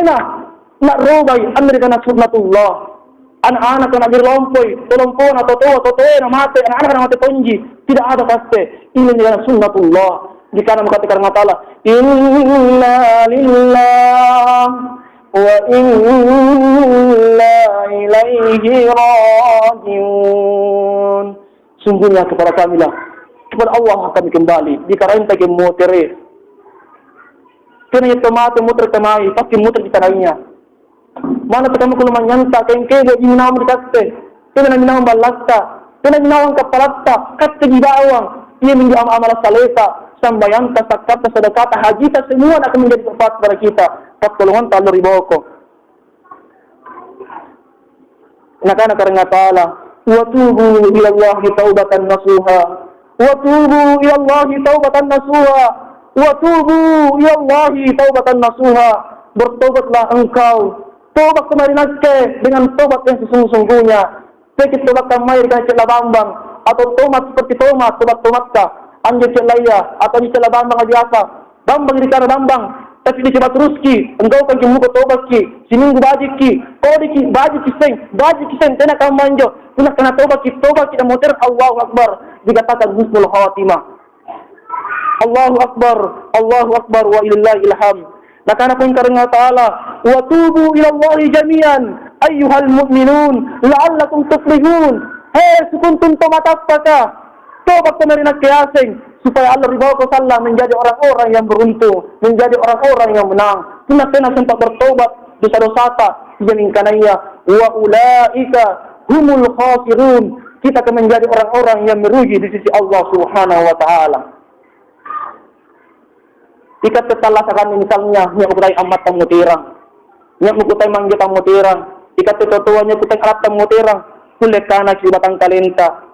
nak robai Amerika sunnatullah. Anak-anak kena berlompoi tolongpon atau na mati anak-anak kena mati ponji tidak ada kaste ini adalah sunnatullah dikana mengatakan Allah inna lillah wa inna ilaihi rajiun. Sungguhnya kepada kamilah kepada Allah kami kembali dikarain tagi motere. Kena itu mati muter kemai, pasti muter di tanahnya. Mana kamu kalau menyanta, kengkebe inam dikaste, kena minam balasta, kena minam kapalasta, kaste di bawang, ia menjadi amal salesa, sambayanta, sakata, sedekata, hajita semua akan menjadi tempat kepada kita. Pertolongan talur riboko. Nakana karena taala, wa tubu ila Allah taubatan nasuha, wa tubu ila Allah taubatan nasuha, wa tubu ila Allah taubatan nasuha. Bertobatlah engkau, tobat kemarin dengan tobat yang sesungguhnya. Sedikit tobat kamai dengan celah bambang, atau tomat seperti tobat kah, anjir celaya atau di celah bambang biasa. Bambang di kana bambang, tapi dicoba terus ki, engkau kan muka tobat ki, seminggu baji ki, kodi ki, baji kiseng, tena kamu manjo, puna kena tobat ki dan motor. Allahu Akbar, dikatakan husnul khatimah. Allahu Akbar wa illallahil hamd. Nah karena pun karena ta'ala, wa tubu ila Allahi jami'an ayyuhal mu'minun la'allakum tuflihun. Hei sukuntum tomatapaka, tobat kemarin asing, supaya Allah ribawa ke salah menjadi orang-orang yang beruntung, menjadi orang-orang yang menang. Tena sempat bertobat dosa-dosa jamin kanaya, wa ulaika humul khasirun. Kita akan menjadi orang-orang yang merugi di sisi Allah Subhanahu wa taala. Ikat tetala sakan misalnya nya kutai amat tamu tirang, nya kutai mangge tamu tirang, ikat tetuanya kutai alat tamu tirang, kulit kana si batang talenta.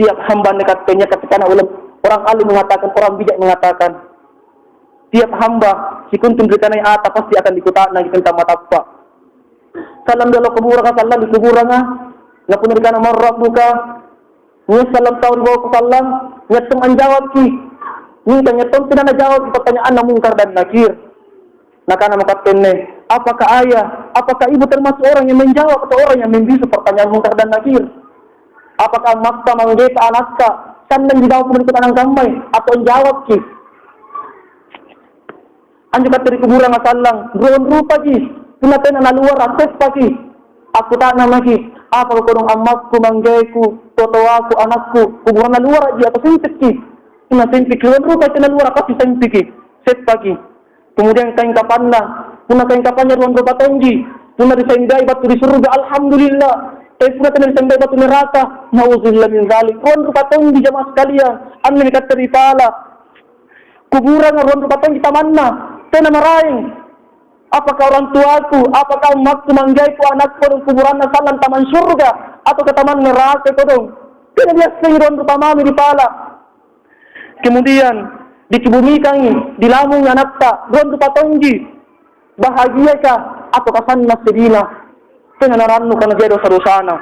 Tiap hamba dekat penya ketika orang alim mengatakan, orang bijak mengatakan, tiap hamba si kuntum kita naik atas pasti akan dikutak lagi tentang matapa. Salam dalam kuburan salam di kuburan na pun dikana marrab buka, ni salam tahu di bawah salam, nyetum anjawab ki. Ni nyetum tidak najawab pertanyaan mungkar dan nakir. Nah karena makatene, apakah ayah, apakah ibu termasuk orang yang menjawab atau orang yang membisu pertanyaan mungkar dan nakir? Apakah maksa menggeta anakka sandang di bawah pembentuk anak kamai atau jawab ki? Anjukat dari kuburan asalang, beron rupa ki, pinaten na luar akses pagi. Aku tak nama ki, apa kodong amakku manggeku, totoaku anakku, kuburan na luar aja atau sempit ki. Ina sempit luar rupa itu na luar apa sempit ki, set pagi. Kemudian kain kapanna, puna kain kapannya ruang rupa tinggi, puna disendai batu di surga, alhamdulillah. Puna disendai batu neraka, nauzubillah min dzalik. Ruang rupa tinggi jamaah sekalian, anda dekat dari pala. Kuburan ruang rupa tinggi tamanna, tena maraing. Apakah orang tuaku, apakah umatku manggaiku anakku dan kuburan salam taman surga atau ke taman neraka kodong. Tidak biasa ruang rupa mami di pala. Kemudian dikebumikan di lamun anakta ruang rupa tinggi. Bahagiakah atau kasanna sedina? Tena narannu kana dia dosa-dosana.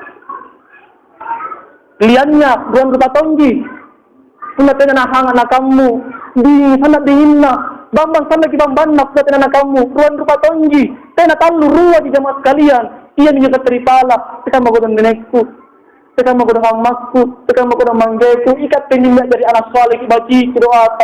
Liannya ruang rupa tinggi. Puna tena nahangan na kamu di sana dihinna. Bambang sana ki bambang nak sa tena na kamu ruang rupa tinggi. Tena talu ruwa di jamaah sekalian. Ia menyuka teripala. Teka magodong nenekku. Teka magodong amakku. Teka magodong manggeku. Ikat penyindak dari anak saleh bagi doa.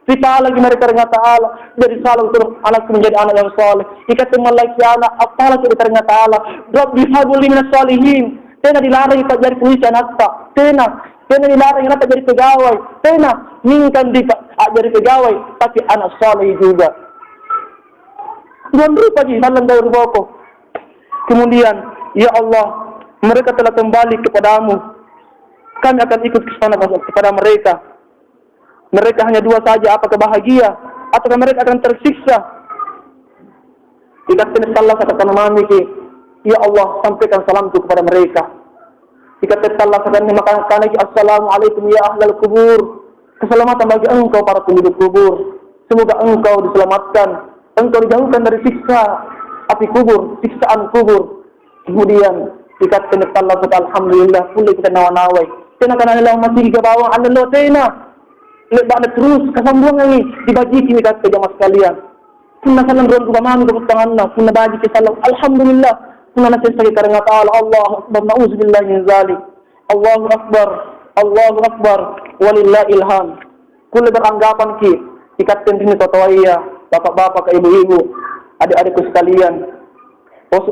Kita lagi mereka dengan Ta'ala. Jadi salam untuk anakku menjadi anak yang saleh. Ikat malaki anak. Apalah kita dengan Ta'ala. Rabbi habuli minas salihin. Tena dilarang kita jadi polisi anak tak. Tena dilarang kita jadi pegawai. Tena minkan jadi pegawai. Tapi anak saleh juga. Tuhan rupa di dalam dari boko. Kemudian, ya Allah, mereka telah kembali kepadamu. Kami akan ikut ke sana kepada mereka. Mereka hanya dua saja, apakah bahagia atau mereka akan tersiksa? Jika tidak salah katakan mami, ya Allah sampaikan salamku kepada mereka. Jika tidak salah katakan maka assalamualaikum ya ahlal kubur. Keselamatan bagi engkau para penduduk kubur. Semoga engkau diselamatkan, engkau dijauhkan dari siksa api kubur, siksaan kubur. Kemudian jika tidak salah alhamdulillah boleh kita nawai. Tena kana nila masih ke bawah Allah tena. Lepas ada terus kesambungan ini dibagi kini kata jamaah sekalian. Kuna salam ron kubaman kebutanganna, kuna bagi ke salam. Alhamdulillah, kuna nasi sebagai karena Ta'ala Allah Akbar, na'udzubillah min zalik. Allahu Akbar, walillahil hamd. Kuna beranggapan ki, ikatin sini totowaya, bapak-bapak, ibu-ibu, adik-adikku sekalian.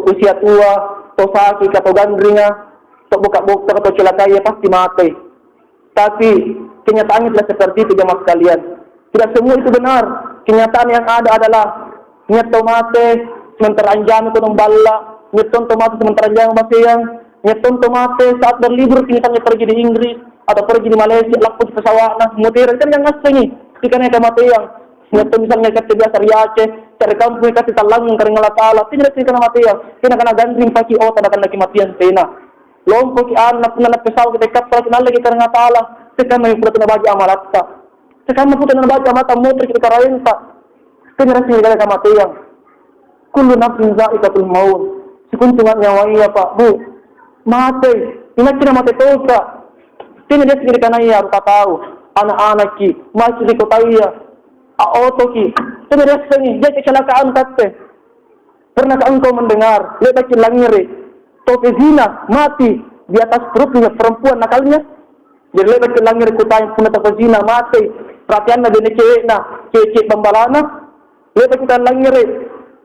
Usia tua, atau sakit, atau gandringa, atau buka-buka, atau celakaya pasti mati. Tapi kenyataannya tidak seperti itu jemaah sekalian. Tidak semua itu benar. Kenyataan yang ada adalah nyeto mate sementara anjang itu nombala, nyeton tomate sementara anjang baseyang, nyeton tomate saat berlibur misalnya pergi di Inggris atau pergi di Malaysia laku di pesawat nah motor kan yang ngasih jika naik mate yang nyeton misalnya kat biasa Aceh cari kampung kat talang yang kering Allah Taala tidak kena mate yang kena gandring pagi oh tak akan lagi matian tena. Lompo ki anak na pesau kita kapal kinala kita nga tala. Teka may pula na bagi amalatta. Teka may pula na bagi amata motor kita karayenta. Generasi kita kamatiang. Kullu nafsin za'iqatul maut. Si kuntungan nyawa iya pak bu. Mate. Ingat kina mate tosa. Tini dia sendiri kanaya rupa tahu. Anak-anak ki. Masih di kota iya. Auto ki. Tini dia sendiri. Dia kecelakaan kate. Pernahkah engkau mendengar? Lihat langire. Tope zina mati di atas perutnya perempuan nakalnya. Jadi lebat ke langir kota yang punah tope zina mati. Perhatian na dene cewek na, cewek bambalana. Lebat kita langir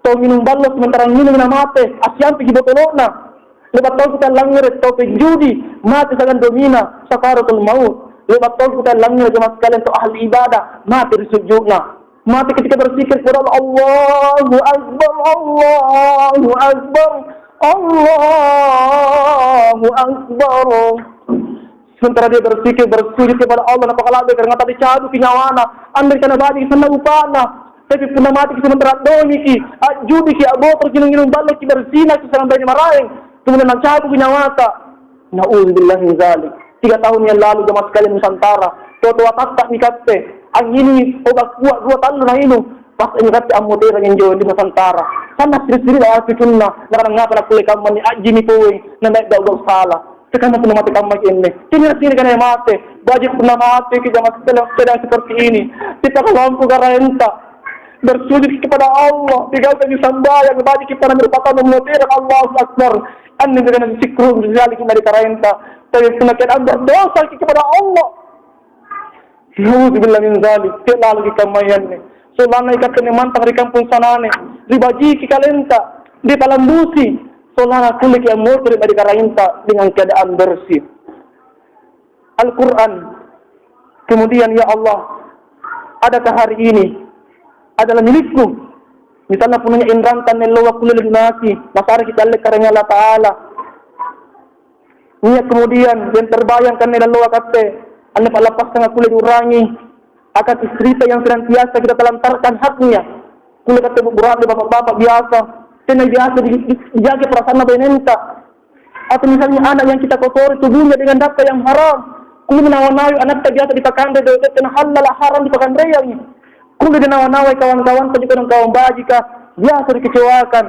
to minum ballo sementara minum na mati. Asyam pergi botolona. Lebat to kita langir tope judi mati dengan domina sakaratul maut. Lebat to kita langir jemaah sekalian to ahli ibadah mati di sujudna. Mati ketika berzikir kepada Allahu Akbar, Allahu Akbar. Allahu Akbar. Sementara dia bersujud kepada Allah, napakalaga karena tadi cadu kinyawana, andai kana badi sana upana, tapi puna mati sementara doni ki, judi ki abotor kinung balik ki bersina ki sarang bani maraeng, kemudian cadu kinyawata. Nauzubillah min zalik. 3 tahun yang lalu jemaah sekalian Nusantara, totoa tak nikatte, ang ini obat kuat 2 tahun na ino. Pas ini kata amotera yang jauh di Nusantara. Sana siri-siri dah fikirna, nak ngapa kulit kamu ni aji ni poin, nak dah salah. Sekarang pun mati kamu ini. Sini kan yang mati. Baju pun mati kita masih sedang seperti ini. Kita mampu garanta bersujud kepada Allah. Tinggalkan di sambayang baju kita merupakan amotera Allahu Akbar. Anda dengan sikru sekali kita dari garanta. Tapi penakian berdosa kepada Allah. Nauzubillah min zalik. Tidak lagi kamayan ni. Solana ikat kene mantang di kampung sanane, di baji kikalenta, di palambusi. Solana kulik yang motor di karainta dengan keadaan bersih. Al-Quran. Kemudian ya Allah, adakah hari ini adalah milikku? Misalnya punya indrantan nelowa kulil nasi, masara kita lihat karena Allah Ta'ala. Niat kemudian yang terbayangkan nelowa kate, anda palapas tengah kulit urangi. Akan istrita yang senantiasa kita telantarkan haknya. Kulit kata berat bapak-bapak biasa. Kena biasa dijaga perasaan benenta. Atau misalnya anak yang kita kotori tubuhnya dengan dapur yang haram. Kulit menawan-nawi anak kita biasa dipakai dan halal haram dipakai reyang. Kulit menawan-nawi kawan-kawan juga kawan bajika biasa dikecewakan.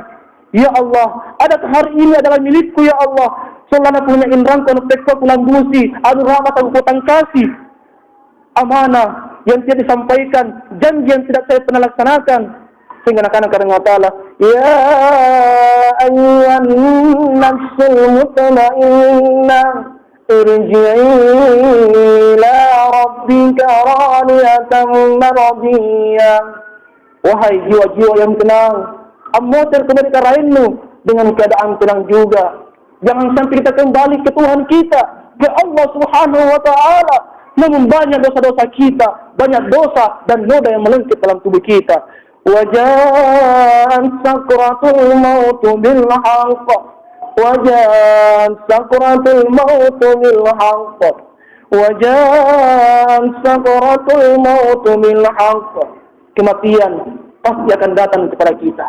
Ya Allah, adakah hari ini adalah milikku ya Allah. Selana punya indran kono peksa pulang busi. Adu rahmat aku potang kasih. Amanah yang tidak disampaikan, janji yang tidak saya pernah laksanakan, sehingga anak-anak kadang ta'ala, ya ayyuhan nafsul mutmainnah irji'i ila rabbika radiyatan mardiyah. Wahai jiwa-jiwa yang tenang, amotir kembali ke rainmu dengan keadaan tenang juga. Jangan sampai kita kembali ke Tuhan kita, ke Allah Subhanahu wa Ta'ala. Namun banyak dosa-dosa kita, banyak dosa dan noda yang melengkit dalam tubuh kita. Wajan sakratul maut bil haqq. Wajan sakratul maut bil haqq. Wajan sakratul maut bil haqq. Kematian pasti akan datang kepada kita.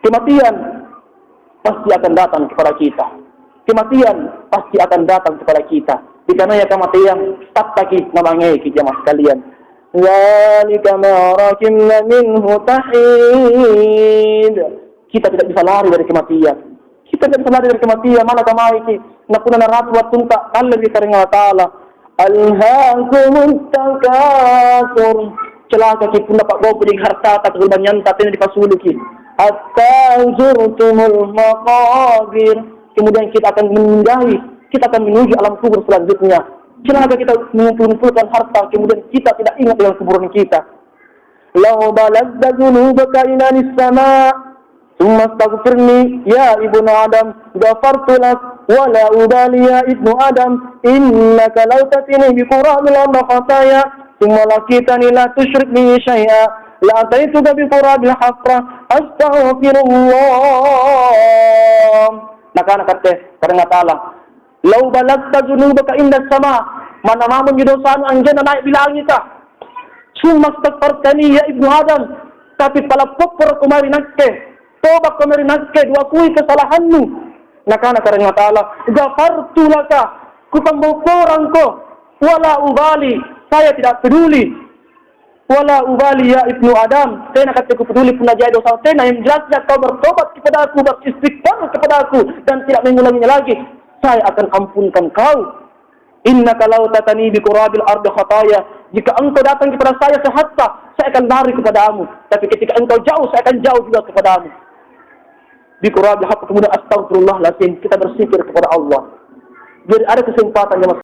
Kematian pasti akan datang kepada kita. Kematian pasti akan datang kepada kita. Dikanaya kematian tak lagi namanya jemaah sekalian. Zalika ma rakimna minhu tahid. Kita tidak bisa lari dari kematian. Kita tidak bisa lari dari kematian. Mana kamai ki? Nakuna naratu wa tunta Allah bi karina ta'ala. Alhaakumut takasur. Celaka ki pun dapat bawa puning harta tak kerubanyan tapi di pasuluki. Hatta zurtumul maqabir. Kemudian kita akan meninggahi. Kita akan menuju alam kubur selanjutnya. Celaka kita mengumpulkan harta, kemudian kita tidak ingat dengan kuburan kita. Lau balagda dzunubaka ila as-sama' thumma astaghfirni ya ibnu Adam ghafartu lak wa la ubali ya ibnu Adam innaka law tatini bi qurabil khataya thumma lakitani la tusyrik bi syai'a la ataituka bi qurabil hafra astaghfirullah. Maka kata karena ta'ala lau balagta dzunubaka inda sama, mana mamon dosa anjana naik bilangi ka. Summa astaghfartani ya ibnu Adam, tapi pala popor kumari nakke, tobat kumari nakke, diakui kesalahanmu. Nakana karena ta'ala, gafartu laka, ku pembokoran ko, wala ubali, saya tidak peduli. Wala ubali ya ibnu Adam, saya nak kata ku peduli pun aja dosa saya, yang jelasnya kau bertobat kepada aku, beristighfar kepada aku, dan tidak mengulanginya lagi, saya akan ampunkan kau. Innaka law tatani bi qurabil ardi khataya, jika engkau datang kepada saya sehatta, saya akan lari kepadamu. Tapi ketika engkau jauh, saya akan jauh juga kepadamu. Bi qurabil haqq, kemudian astagfirullahaladzim, kita berzikir kepada Allah. Jadi ada kesempatan yang